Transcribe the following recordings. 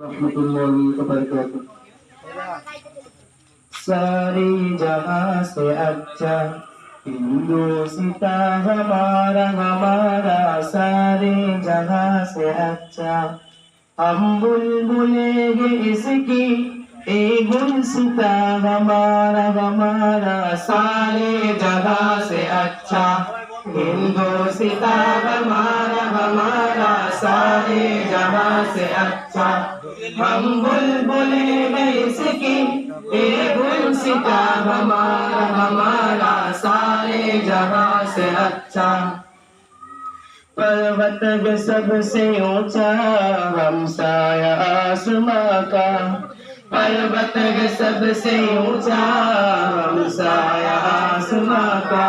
रहमतुल्लाहि व बरकातुहू। सारी जहां से अच्छा हिंदुस्ता हमारा हमारा सारे जहां से अच्छा। हम बुलबुलेंगे इसकी एक गुलसिता हमारा हमारा सारे जहां से अच्छा। हिंदुस्ता हमारा हमारा सारे जहां से अच्छा। हम बुलबुलेंगे इसकी एक गुलसिता हमारा हमारा सारे जहां से अच्छा। पर्वत सबसे ऊंचा हमसाया आसमां का। पर्वत सबसे ऊंचा हमसाया आसमां का।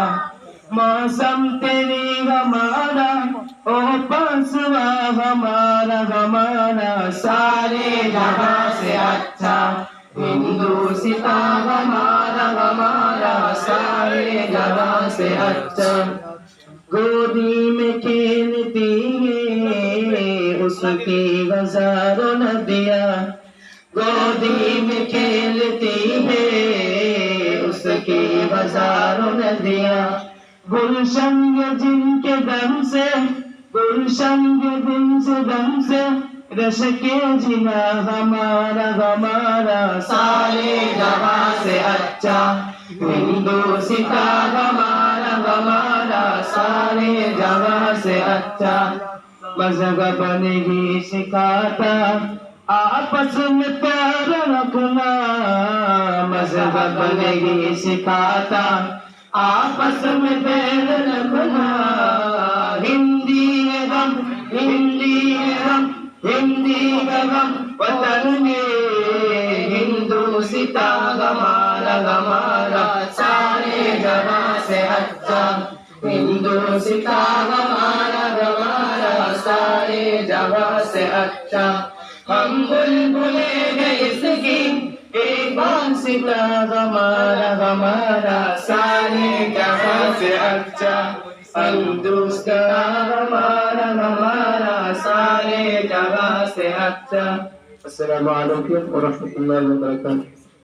मौसम तेरी हमारा ओ पासवा हमारा हमारा सारे जहां से अच्छा। हिंदुस्ता हमारा हमारा सारे जहां से अच्छा। गोदी में खेलती है उसकी हजारों नदियाँ। गोदी में खेलती है उसकी हजारों नदियाँ। गुलशन जिनके दम से गुलशन दिन से दम से रश के जिना हमारा हमारा सारे जहां से अच्छा। हिंदुस्ता हमारा हमारा सारे जहां से अच्छा। मजहब बनेगी सिखाता आपस में प्यार रखना। मजहब बनेगी सिखाता आपस में प्यार रखना। हिंदी है गम हिंदी है गम हिंदी है गम वतन में। हिंदुस्ता हमारा हमारा सारे जहां से अच्छा। हिंदुस्ता हमारा हमारा सारे जहां से अच्छा। हम बुलबुलेंगे इसकी एक बांसिता हमारा हमारा सारे जहां से अच्छा। हिंदुस्ता हमारा हमारा सारे जहां से अच्छा। अस्सलामु अलैकुम व रहमतुल्लाहि व बरकातुहू।